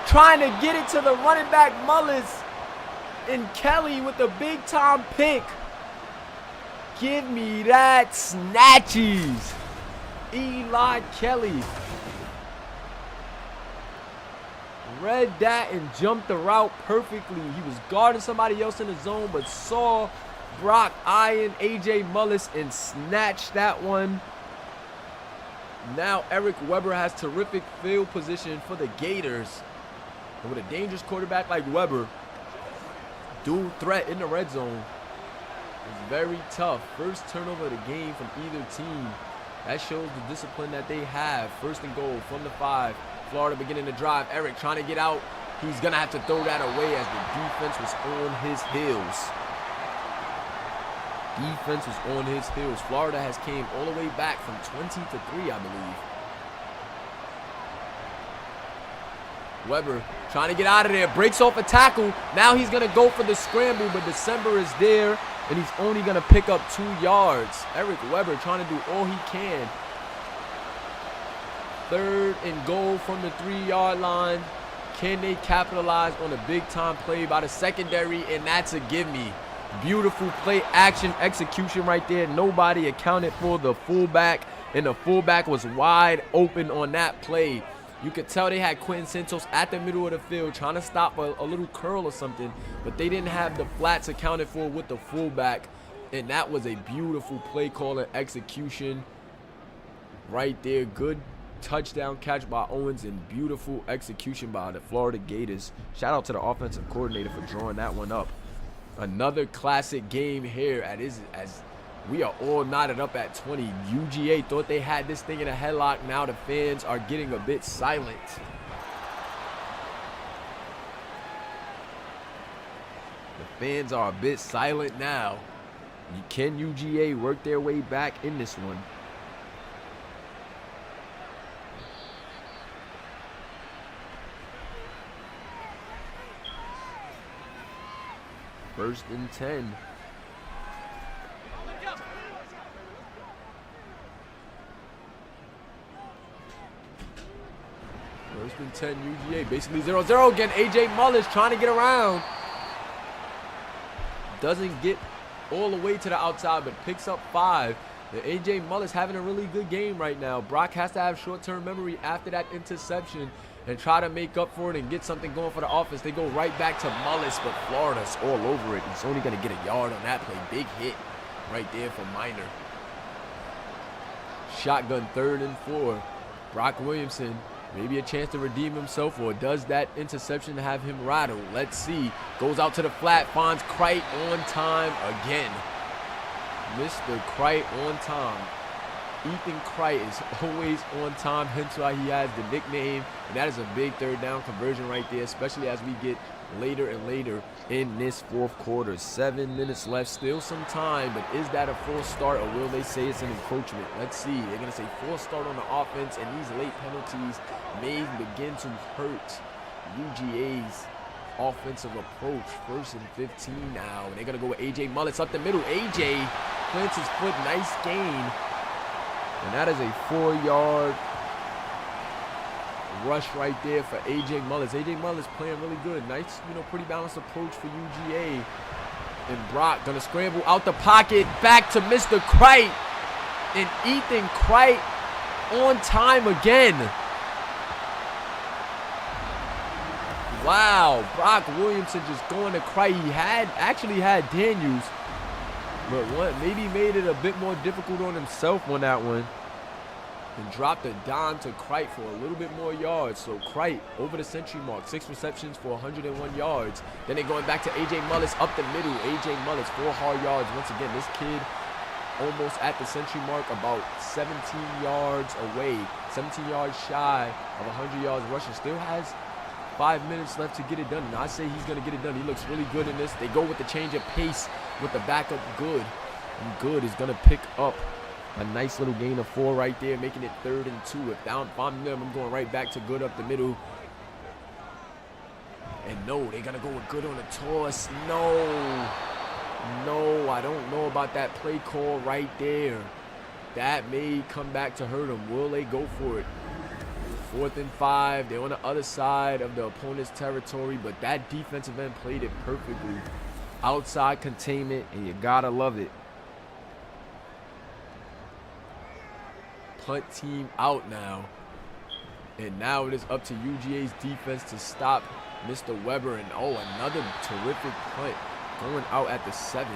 trying to get it to the running back Mullis, and Kelly with a big-time pick. Give me that snatchies. Eli Kelly read that and jumped the route perfectly. He was guarding somebody else in the zone, but saw Brock eyeing A.J. Mullis and snatched that one. Now Eric Weber has terrific field position for the Gators. And with a dangerous quarterback like Weber, dual threat in the red zone. It's very tough. First turnover of the game from either team. That shows the discipline that they have. 1st and goal from the 5. Florida beginning to drive. Eric trying to get out. He's going to have to throw that away as the defense was on his heels. Defense was on his heels. Florida has came all the way back from 20 to 3, I believe. Weber trying to get out of there. Breaks off a tackle. Now he's going to go for the scramble, but December is there, and he's only going to pick up 2 yards. Eric Weber trying to do all he can. 3rd and goal from the 3-yard line. Can they capitalize on a big-time play by the secondary? And that's a gimme. Beautiful play action execution right there. Nobody accounted for the fullback, and the fullback was wide open on that play. You could tell they had Quentin Santos at the middle of the field trying to stop a little curl or something, but they didn't have the flats accounted for with the fullback, and that was a beautiful play calling execution right there. Good touchdown catch by Owens and beautiful execution by the Florida Gators. Shout out to the offensive coordinator for drawing that one up. Another classic game here as we are all knotted up at 20. UGA thought they had this thing in a headlock. Now the fans are getting a bit silent. The fans are a bit silent now. Can UGA work their way back in this one? First and 10. First and 10 UGA. Basically 0-0 again. A.J. Mullis trying to get around. Doesn't get all the way to the outside, but picks up 5. The A.J. Mullis having a really good game right now. Brock has to have short-term memory after that interception and try to make up for it and get something going for the offense. They go right back to Mullis, but Florida's all over it. He's only going to get a yard on that play. Big hit right there for Minor. Shotgun 3rd and 4. Brock Williamson, maybe a chance to redeem himself, or does that interception have him rattled? Let's see. Goes out to the flat, finds Crite on time again. Mr. Crite on time. Ethan Crite is always on time, hence why he has the nickname. And that is a big 3rd down conversion right there, especially as we get later and later in this 4th quarter. 7 minutes left, still some time, but is that a full start, or will they say it's an encroachment? Let's see. They're going to say full start on the offense, and these late penalties may begin to hurt UGA's offensive approach. 1st and 15 now, and they're going to go with A.J. Mullis up the middle. A.J. plants his foot, nice gain. And that is a 4-yard rush right there for A.J. Mullis. A.J. Mullis playing really good. Nice, pretty balanced approach for UGA. And Brock gonna scramble out the pocket. Back to Mr. Krite. And Ethan Krite on time again. Wow, Brock Williamson just going to Krite. He actually had Daniels, but maybe made it a bit more difficult on himself on that one. And dropped a dime to Krite for a little bit more yards. So Krite over the century mark. 6 receptions for 101 yards. Then they're going back to A.J. Mullis up the middle. A.J. Mullis, 4 hard yards. Once again, this kid almost at the century mark, about 17 yards away. 17 yards shy of 100 yards rushing. Still has 5 minutes left to get it done. And I say he's going to get it done. He looks really good in this. They go with the change of pace with the backup Good. And Good is going to pick up a nice little gain of 4 right there, making it 3rd and 2. If I'm them, I'm going right back to Good up the middle. And no, they're going to go with Good on the toss. No, I don't know about that play call right there. That may come back to hurt them. Will they go for it? 4th and 5. They're on the other side of the opponent's territory, but that defensive end played it perfectly. Outside containment, and you got to love it. Punt team out now. And now it is up to UGA's defense to stop Mr. Weber. And oh, another terrific punt going out at the 7.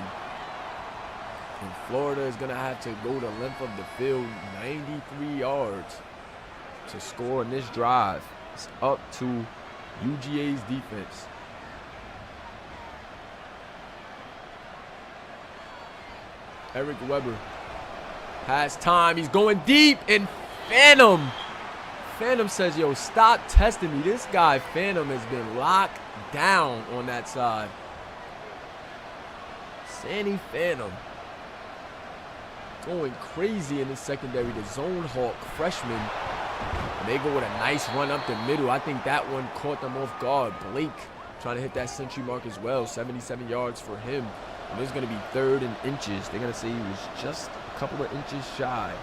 And Florida is going to have to go the length of the field, 93 yards, to score on this drive. It's up to UGA's defense. Eric Weber has time. He's going deep, and Phantom says, yo, stop testing me. This guy, Phantom, has been locked down on that side. Sandy Phantom going crazy in the secondary. The zone hawk freshman. And they go with a nice run up the middle. I think that one caught them off guard. Blake trying to hit that century mark as well. 77 yards for him. And it's going to be 3rd and inches. They're going to say he was just a couple of inches shy.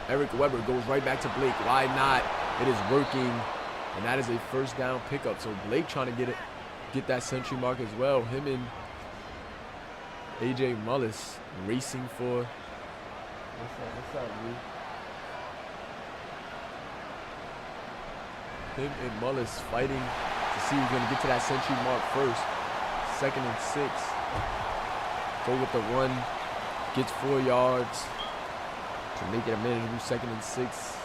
Eric Weber goes right back to Blake. Why not? It is working. And that is a 1st down pickup. So Blake trying to get that century mark as well. Him and A.J. Mullis racing for... What's up, Lee? Him and Mullis fighting to see who's going to get to that century mark first. 2nd and 6. Go with the run. Gets 4 yards to make it a manageable 2nd and 6.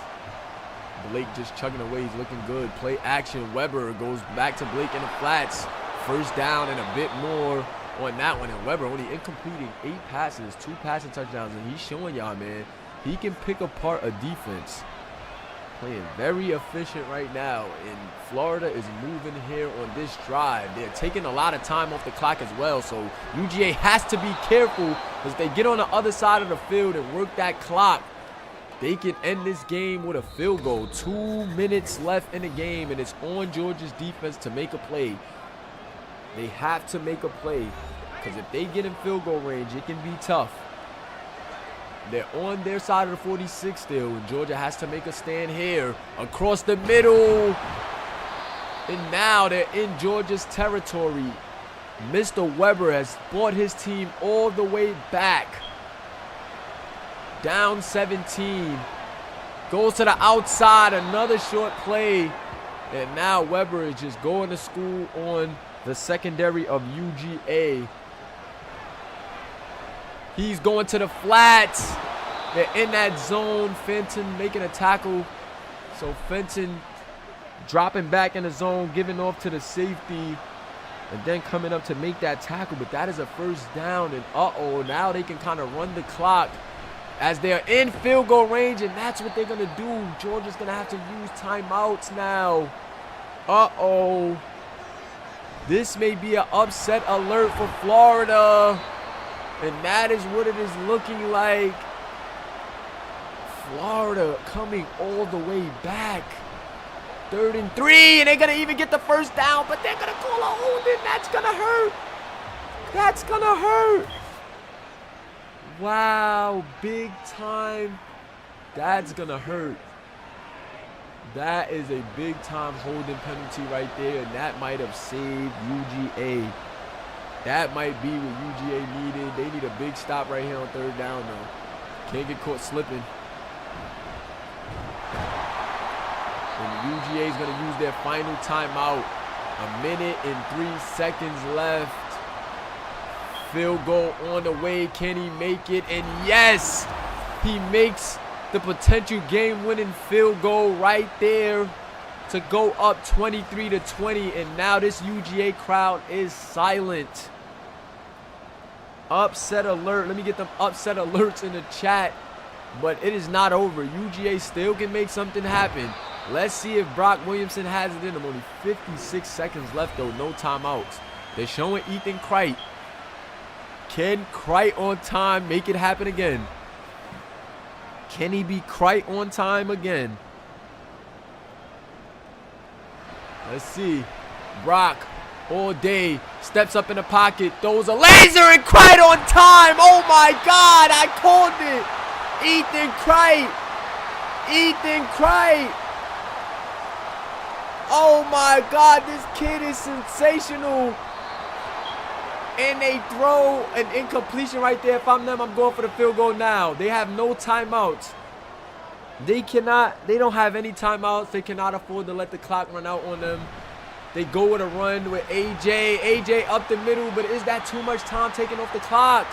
Blake just chugging away. He's looking good. Play action. Weber goes back to Blake in the flats. 1st down and a bit more on that one. And Weber only incompleting 8 passes, 2 passing touchdowns. And he's showing y'all, man, he can pick apart a defense. Playing very efficient right now. And Florida is moving here on this drive. They're taking a lot of time off the clock as well. So UGA has to be careful, because they get on the other side of the field and work that clock, they can end this game with a field goal. 2 minutes left in the game, and it's on Georgia's defense to make a play. They have to make a play, because if they get in field goal range, it can be tough. They're on their side of the 46 still, and Georgia has to make a stand here. Across the middle. And now they're in Georgia's territory. Mr. Weber has brought his team all the way back. Down 17. Goes to the outside. Another short play. And now Weber is just going to school on the secondary of UGA. He's going to the flats. They're in that zone. Fenton making a tackle. So Fenton dropping back in the zone, giving off to the safety, and then coming up to make that tackle. But that is a 1st down. And now they can kind of run the clock as they're in field goal range. And that's what they're going to do. Georgia's going to have to use timeouts now. This may be an upset alert for Florida. And that is what it is looking like. Florida coming all the way back. 3rd and 3, and they're going to even get the 1st down, but they're going to call a holding. That's going to hurt. That's going to hurt. Wow, big time. That's going to hurt. That is a big-time holding penalty right there, and that might have saved UGA. That might be what UGA needed. They need a big stop right here on 3rd down, though. Can't get caught slipping. And UGA is going to use their final timeout. 1 minute and 3 seconds left. Field goal on the way. Can he make it? And yes, he makes the potential game-winning field goal right there to go up 23-20. And now this UGA crowd is silent. Upset alert. Let me get them upset alerts in the chat. But it is not over. UGA still can make something happen. Let's see if Brock Williamson has it in him. Only 56 seconds left, though. No timeouts. They're showing Ethan Kright. Can Kright on time make it happen again? Can he be Kright on time again? Let's see. Brock all day. Steps up in the pocket. Throws a laser and Kright on time. Oh my God. I called it. Ethan Kright. Ethan Kright. Oh my God. This kid is sensational. And they throw an incompletion right there. If I'm them, I'm going for the field goal now. They have no timeouts. They don't have any timeouts. They cannot afford to let the clock run out on them. They go with a run with AJ. AJ up the middle, but is that too much time taking off the clock?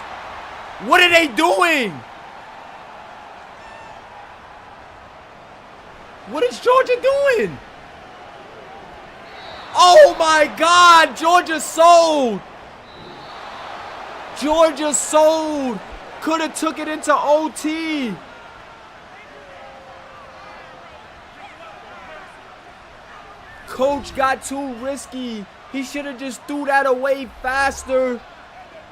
What are they doing? What is Georgia doing? Oh my God, Georgia sold. Georgia sold. Could have took it into OT. Coach got too risky. He should have just threw that away faster.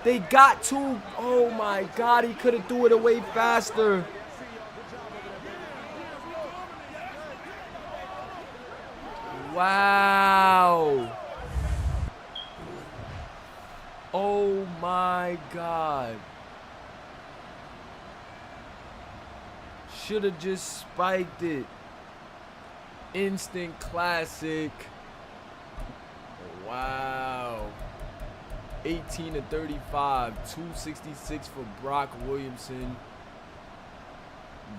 They got too. Oh my God, he could have threw it away faster. Wow. Oh my God. Should have just spiked it. Instant classic. Wow. 18-35. 266 for Brock Williamson.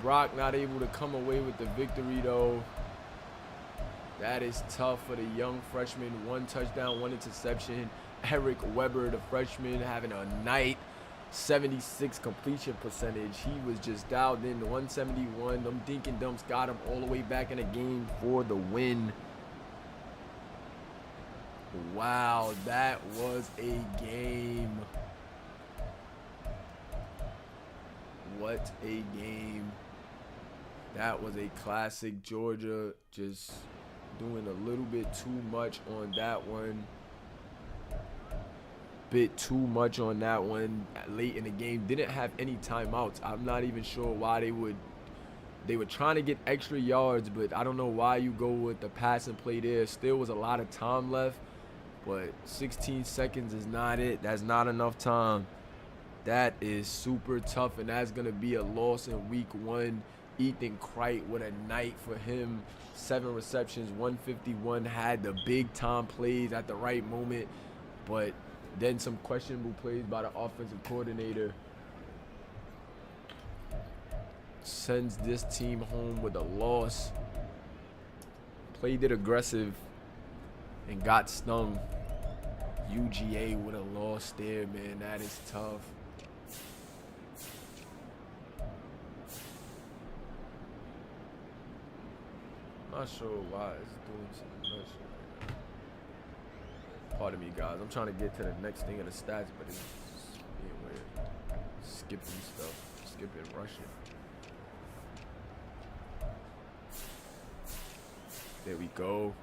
Brock not able to come away with the victory though. That is tough for the young freshman. 1 touchdown, 1 interception. Eric Weber, the freshman, having a night. 76 completion percentage. He was just dialed in. 171. Them dink and dumps got him all the way back in the game for the win. Wow, that was a game. What a game. That was a classic. Georgia just doing a little bit too much on that one. Bit too much on that one late in the game. Didn't have any timeouts. I'm not even sure why they were trying to get extra yards, but I don't know why you go with the pass and play there. Still was a lot of time left, but 16 seconds is not it. That's not enough time. That is super tough, and that's gonna be a loss in week 1. Ethan Kright, what a night for him. 7 receptions, 151, had the big time plays at the right moment, but then some questionable plays by the offensive coordinator sends this team home with a loss. Played it aggressive and got stung. UGA with a loss there, man. That is tough. Not sure why it's doing something nuts. Pardon me, guys. I'm trying to get to the next thing in the stats, but it's being weird. Skipping stuff. Skipping rushing. There we go.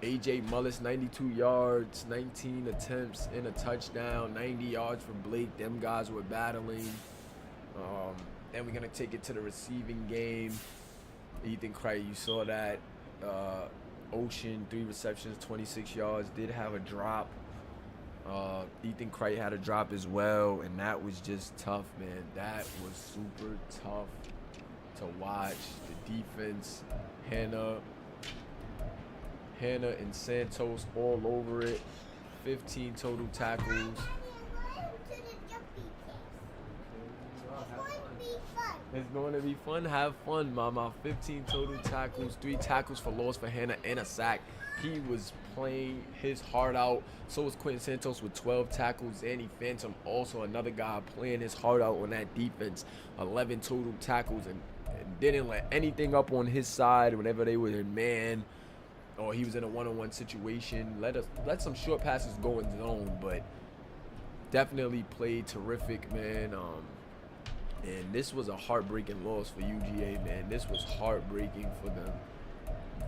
AJ Mullis, 92 yards, 19 attempts and a touchdown, 90 yards for Blake. Them guys were battling. And we're going to take it to the receiving game. Ethan Kright, you saw that. Ocean, 3 receptions, 26 yards. Did have a drop. Ethan Kright had a drop as well, and that was just tough, man. That was super tough to watch. The defense, Hannah and Santos all over it. 15 total tackles. It's going to be fun. Have fun, mama. 15 total tackles, 3 tackles for loss for Hannah, and a sack. He was playing his heart out. So was Quentin Santos with 12 tackles. Danny Phantom, also another guy playing his heart out on that defense. 11 total tackles and didn't let anything up on his side whenever they were in man or he was in a one-on-one situation. Let some short passes go in zone, but definitely played terrific, man. And this was a heartbreaking loss for UGA, man. This was heartbreaking for them.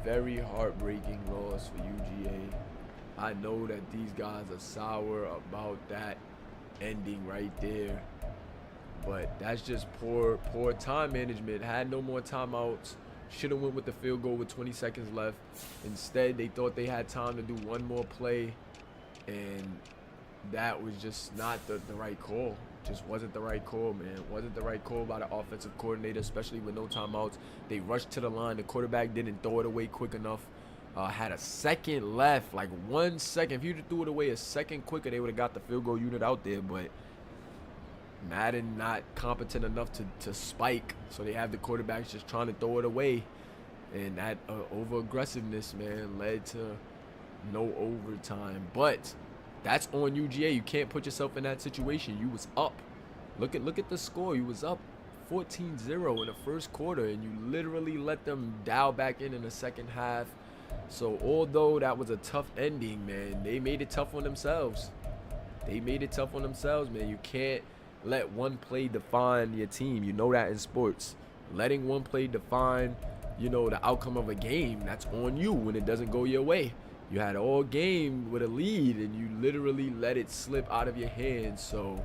Very heartbreaking loss for UGA. I know that these guys are sour about that ending right there, but that's just poor time management. Had no more timeouts. Should have went with the field goal with 20 seconds left. Instead, they thought they had time to do one more play, and that was just not the right call. Just wasn't the right call, man. Wasn't the right call by the offensive coordinator, especially with no timeouts. They rushed to the line. The quarterback didn't throw it away quick enough. Had a second left, like 1 second. If you threw it away a second quicker, they would have got the field goal unit out there, but Madden not competent enough to spike, so they have the quarterbacks just trying to throw it away, and that over aggressiveness, man, led to no overtime. But that's on UGA. You can't put yourself in that situation. You was up. Look at the score. You was up 14-0 in the first quarter, and you literally let them dial back in the second half. So although that was a tough ending, man, they made it tough on themselves. They made it tough on themselves, man. You can't let one play define your team. You know that in sports. Letting one play define, the outcome of a game, that's on you when it doesn't go your way. You had all game with a lead, and you literally let it slip out of your hands. So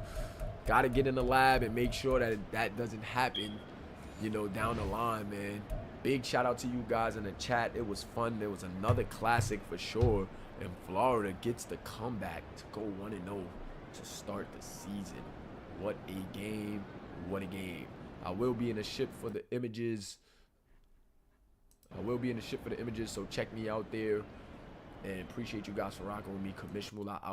got to get in the lab and make sure that doesn't happen, down the line, man. Big shout out to you guys in the chat. It was fun. There was another classic for sure. And Florida gets the comeback to go 1-0 to start the season. What a game. What a game. I will be in the ship for the images. So check me out there. And appreciate you guys for rocking with me. Kamishmula out.